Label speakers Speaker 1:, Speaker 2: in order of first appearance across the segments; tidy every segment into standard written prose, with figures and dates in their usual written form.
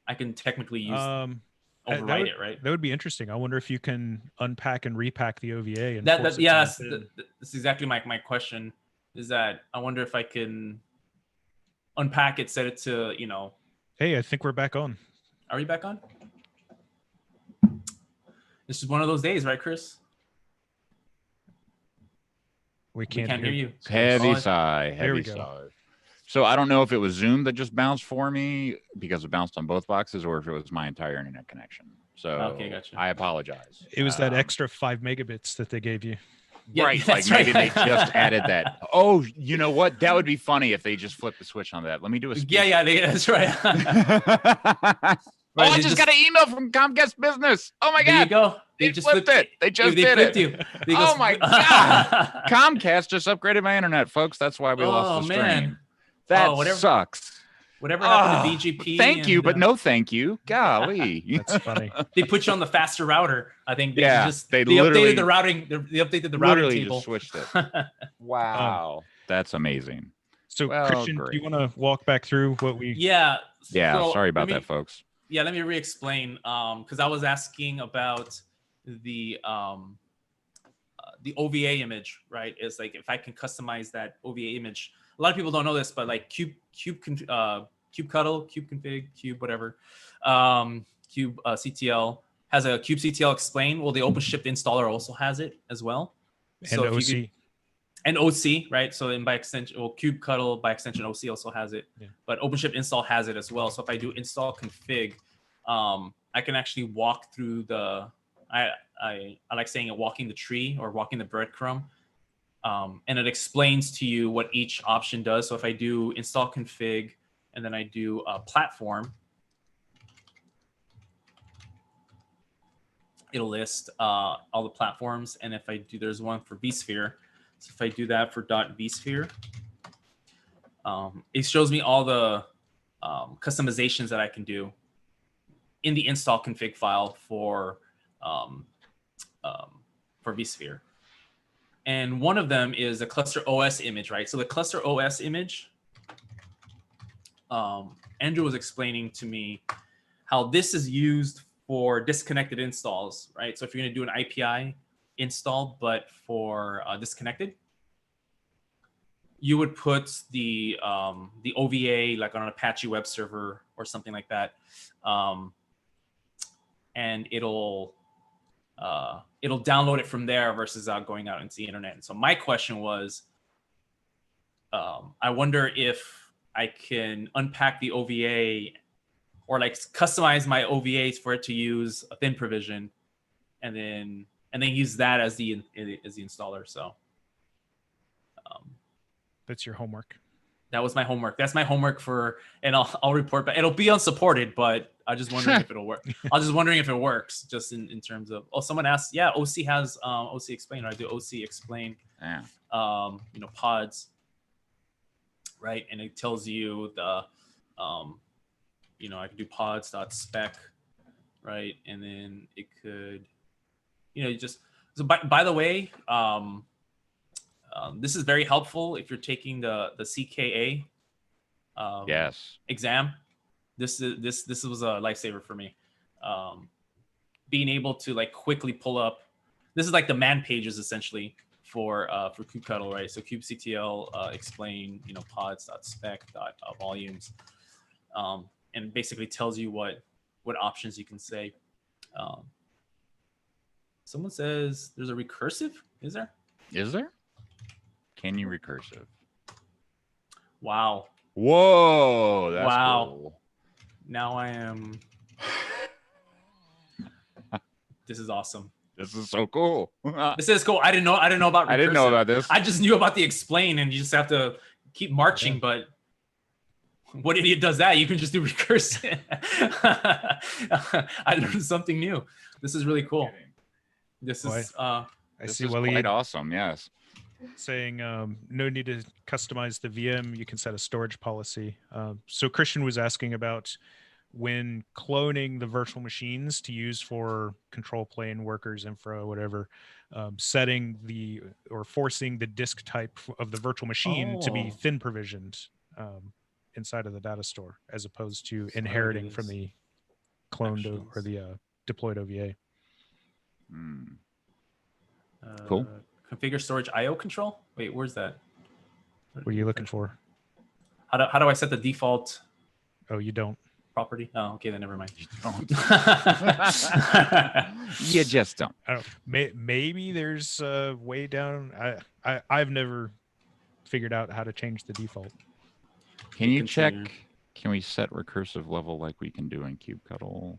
Speaker 1: I can technically use
Speaker 2: That
Speaker 1: overwrite it, right?
Speaker 2: that would be interesting. I wonder if you can unpack and repack the OVA and
Speaker 1: That
Speaker 2: force
Speaker 1: that
Speaker 2: it to
Speaker 1: yeah,
Speaker 2: the thin.
Speaker 1: that's exactly my question. Is that I wonder if I can unpack it, set it to
Speaker 2: Hey, I think we're back on.
Speaker 1: Are you back on? This is one of those days, right, Chris?
Speaker 2: We
Speaker 1: We
Speaker 2: can't
Speaker 1: can't hear
Speaker 2: hear
Speaker 1: you.
Speaker 2: Chris.
Speaker 3: Heavy
Speaker 1: Oh,
Speaker 3: sigh,
Speaker 2: There we
Speaker 3: heavy
Speaker 2: go.
Speaker 3: sigh. So I don't know if it was Zoom that just bounced for me because it bounced on both boxes, or if it was my entire internet connection. So
Speaker 1: okay, gotcha.
Speaker 3: I apologize.
Speaker 2: It was that extra 5 megabits that they gave you.
Speaker 1: Yeah,
Speaker 3: Right, like
Speaker 1: that's
Speaker 3: maybe
Speaker 1: right.
Speaker 3: they just added that. Oh, you know what? That would be funny if they just flipped the switch on that. Let me do a speed.
Speaker 1: Yeah, that's right.
Speaker 3: Oh, I just got an email from Comcast Business. Oh my
Speaker 1: There you
Speaker 3: God.
Speaker 1: go.
Speaker 3: They just flipped it. They just
Speaker 1: They
Speaker 3: did
Speaker 1: flipped
Speaker 3: it.
Speaker 1: you. They
Speaker 3: Oh
Speaker 1: go,
Speaker 3: my God. Comcast just upgraded my internet, folks. That's why we lost
Speaker 1: Oh
Speaker 3: the stream.
Speaker 1: man.
Speaker 3: That
Speaker 1: Oh,
Speaker 3: sucks.
Speaker 1: whatever happened to BGP?
Speaker 3: Thank you,
Speaker 1: and,
Speaker 3: but no thank you. Golly.
Speaker 2: That's funny.
Speaker 1: They put you on the faster router. I think they
Speaker 3: Yeah,
Speaker 1: they
Speaker 3: literally
Speaker 1: updated the routing. They updated the routing
Speaker 3: literally
Speaker 1: table.
Speaker 3: just switched it. Wow. That's amazing.
Speaker 2: So
Speaker 3: Well,
Speaker 2: Christian,
Speaker 3: great.
Speaker 2: do you want to walk back through what we?
Speaker 1: Yeah.
Speaker 3: Yeah,
Speaker 1: So
Speaker 3: sorry about that, folks.
Speaker 1: Yeah, let me re-explain. Because I was asking about the OVA image, right? It's like if I can customize that OVA image. A lot of people don't know this, but like kube cuddle, kube config, kube whatever, kube CTL has a kube CTL explain. Well, the OpenShift installer also has it as well.
Speaker 2: And
Speaker 1: So
Speaker 2: OC.
Speaker 1: if you could, and OC, right? So then by extension, well, kube cuddle by extension OC also has it, but OpenShift install has it as well. So if I do install config, I can actually walk through the. I like saying it, walking the tree or walking the breadcrumb. And it explains to you what each option does. So if I do install config and then I do platform, it'll list all the platforms. And if I do, there's one for vSphere. So if I do that for .vSphere, it shows me all the customizations that I can do in the install config file for vSphere. And one of them is a cluster OS image, right? So the cluster OS image, Andrew was explaining to me how this is used for disconnected installs, right? So if you're going to do an IPI install, but for disconnected, you would put the OVA like on an Apache web server or something like that, and it'll download it from there versus going out into the internet. And so my question was, I wonder if I can unpack the OVA or like customize my OVAs for it to use a thin provision, and then use that as the installer. So
Speaker 2: that's your homework.
Speaker 1: That was my homework. That's my homework and I'll report back. It'll be unsupported, but I'm just wondering if it'll work. I'm just wondering if it works, just in terms of. Oh, someone asked. Yeah, OC has OC explain. Or I do OC explain.
Speaker 3: Yeah.
Speaker 1: Pods. Right, and it tells you the, I could do pods.spec, right, and then it could, just. So by the way, this is very helpful if you're taking the CKA
Speaker 3: yes
Speaker 1: exam. This was a lifesaver for me. Being able to like quickly pull up. This is like the man pages essentially for kubectl, right? So kubectl explain pods.spec.volumes, and basically tells you what options you can say. Someone says there's a recursive. Is there?
Speaker 3: Is there? Can you recursive?
Speaker 1: Wow.
Speaker 3: Whoa, that's cool.
Speaker 1: Now I am. This is awesome.
Speaker 3: This is so cool.
Speaker 1: This is cool. I didn't know about recursive.
Speaker 3: I didn't know about this.
Speaker 1: I just knew about the explain, and you just have to keep marching. Yeah. But what idiot does that? You can just do recursive. I learned something new. This is really cool. This is
Speaker 3: quite awesome. Yes.
Speaker 2: Saying no need to customize the VM. You can set a storage policy. So Christian was asking about when cloning the virtual machines to use for control plane workers, infra, whatever, setting or forcing the disk type of the virtual machine to be thin provisioned inside of the data store, as opposed to inheriting from the cloned
Speaker 1: Actions.
Speaker 2: or the deployed OVA.
Speaker 3: Cool.
Speaker 1: Configure storage IO control. Wait, where's that?
Speaker 2: What are you looking for?
Speaker 1: How do I set the default
Speaker 2: Oh, you don't.
Speaker 1: property? Oh, okay, then never mind.
Speaker 3: You don't. You just don't.
Speaker 2: I don't. Maybe there's a way down. I've never figured out how to change the default.
Speaker 3: Can you check?
Speaker 1: Configure.
Speaker 3: Can we set recursive level like we can do in kubectl?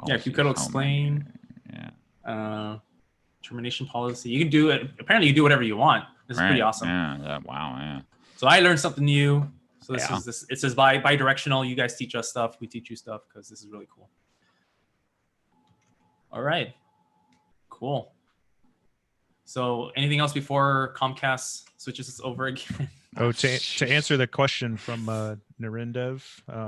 Speaker 1: Yeah, kubectl explain.
Speaker 3: Yeah.
Speaker 1: Termination policy. You can do it. Apparently, you can do whatever you want. This is pretty awesome.
Speaker 3: Yeah. Wow. Yeah.
Speaker 1: So I learned something new. So this
Speaker 3: Yeah.
Speaker 1: is this. It says bi-directional. You guys teach us stuff. We teach you stuff because this is really cool. All right. Cool. So anything else before Comcast switches us over again?
Speaker 2: Oh, to answer the question from Narindev,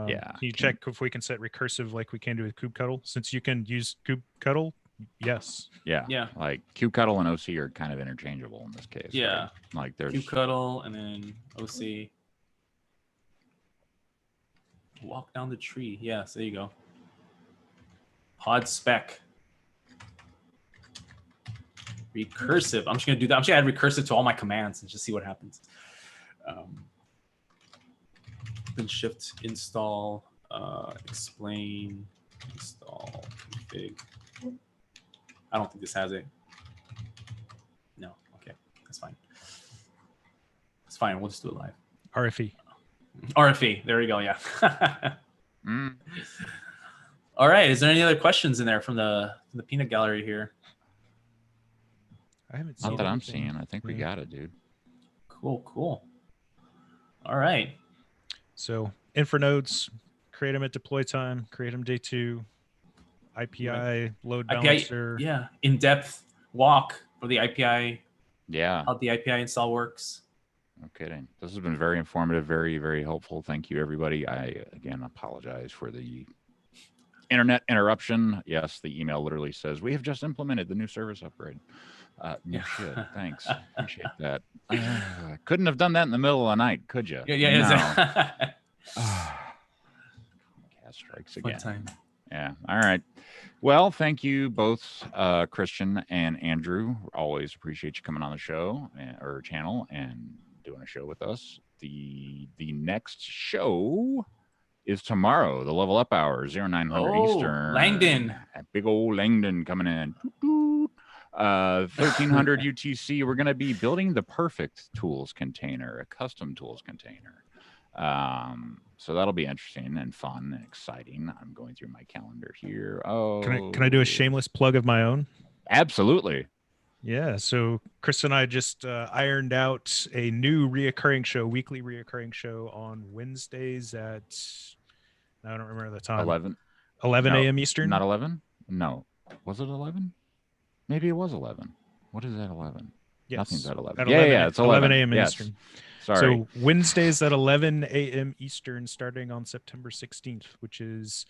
Speaker 3: Yeah.
Speaker 2: can you check if we can set recursive like we can do with kubectl? Since you can use kubectl, yes.
Speaker 3: Yeah.
Speaker 1: Yeah.
Speaker 3: Like kubectl and OC are kind of interchangeable in this case.
Speaker 1: Yeah.
Speaker 3: Right? Like there's
Speaker 1: kubectl and then OC. Walk down the tree. Yes, there you go. Pod spec. Recursive. I'm just gonna do that. I'm just gonna add recursive to all my commands and just see what happens. OpenShift install, explain, install, config. I don't think this has it. No, okay, that's fine. It's fine. We'll just do it live.
Speaker 2: RFE.
Speaker 1: RFE. There we go. Yeah.
Speaker 3: Mm.
Speaker 1: All right. Is there any other questions in there from the peanut gallery here?
Speaker 2: I haven't seen
Speaker 3: Not that I'm
Speaker 2: anything.
Speaker 3: seeing. I think we got it, dude.
Speaker 1: Cool. All right.
Speaker 2: So infra nodes, create them at deploy time, create them day 2, IPI, load balancer.
Speaker 1: IPI, yeah. In-depth walk for the IPI,
Speaker 3: Yeah.
Speaker 1: how the IPI install works.
Speaker 3: No kidding. This has been very informative, very, very helpful. Thank you, everybody. I, again, apologize for the internet interruption. Yes, the email literally says, we have just implemented the new service upgrade. No shit. Thanks. Appreciate that. Couldn't have done that in the middle of the night, could you?
Speaker 1: Yeah.
Speaker 3: Cast strikes again.
Speaker 1: Fun time.
Speaker 3: Yeah. All right. Well, thank you both, Christian and Andrew. Always appreciate you coming on the show or channel and doing a show with us. The next show is tomorrow, the Level Up Hour, 0900 Eastern.
Speaker 1: Langdon.
Speaker 3: Big old Langdon coming in. 1300 UTC. We're going to be building the perfect tools container, a custom tools container. So that'll be interesting and fun and exciting. I'm going through my calendar here. Oh,
Speaker 2: Can I do a shameless plug of my own?
Speaker 3: Absolutely.
Speaker 2: Yeah. So Chris and I just ironed out a new weekly reoccurring show on Wednesdays at, I don't remember the time.
Speaker 3: 11
Speaker 2: a.m. Eastern.
Speaker 3: Not 11? No. Was it 11? Maybe it was 11. What is that 11?
Speaker 2: Yes.
Speaker 3: Nothing's at 11.
Speaker 2: At
Speaker 3: Yeah, it's 11
Speaker 2: a.m.
Speaker 3: Yes.
Speaker 2: Eastern.
Speaker 3: Sorry.
Speaker 2: So Wednesdays at 11 a.m. Eastern, starting on September 16th, which is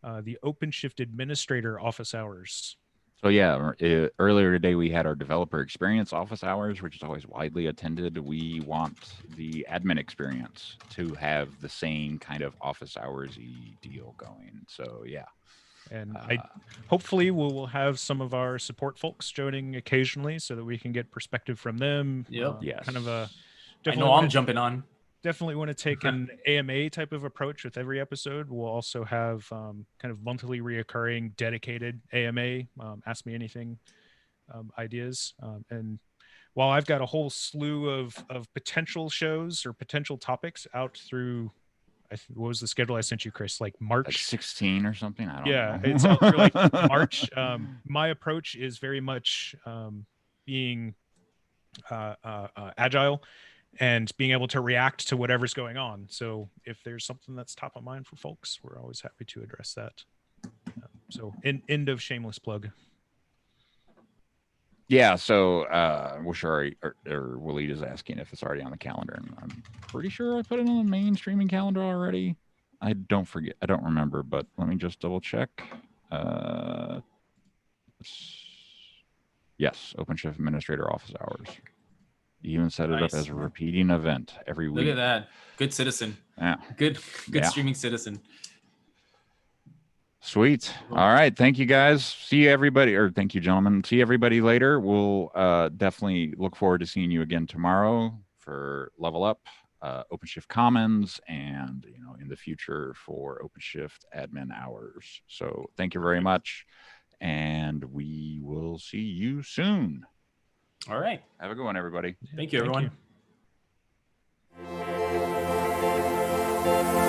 Speaker 2: the OpenShift administrator office hours.
Speaker 3: So yeah, earlier today we had our developer experience office hours, which is always widely attended. We want the admin experience to have the same kind of office hours-y deal going. So yeah.
Speaker 2: And hopefully we'll have some of our support folks joining occasionally so that we can get perspective from them.
Speaker 1: Yep.
Speaker 3: Yes.
Speaker 2: Kind of a.
Speaker 1: I know I'm jumping on.
Speaker 2: Definitely want to take an AMA type of approach with every episode. We'll also have kind of monthly reoccurring dedicated AMA, Ask Me Anything ideas. And while I've got a whole slew of potential shows or potential topics out through, what was the schedule I sent you, Chris? Like March?
Speaker 3: Like 16 or something? I don't know.
Speaker 2: Yeah, it's out through like March. My approach is very much being agile and being able to react to whatever's going on. So if there's something that's top of mind for folks, we're always happy to address that. So end of shameless plug.
Speaker 3: Yeah, so Wishari or Waleed is asking if it's already on the calendar, and I'm pretty sure I put it on the main streaming calendar already. I don't remember, but let me just double check. Yes, OpenShift Administrator Office Hours. You even set it up as a repeating event every week.
Speaker 1: Look at that. Good citizen.
Speaker 3: Yeah.
Speaker 1: Good streaming citizen.
Speaker 3: Sweet. All right. Thank you, guys. See you, everybody. Or thank you, gentlemen. See everybody later. We'll definitely look forward to seeing you again tomorrow for Level Up, OpenShift Commons, and in the future for OpenShift admin hours. So thank you very much, and we will see you soon.
Speaker 1: All right.
Speaker 3: Have a good one, everybody.
Speaker 1: Thank you, everyone.
Speaker 2: You.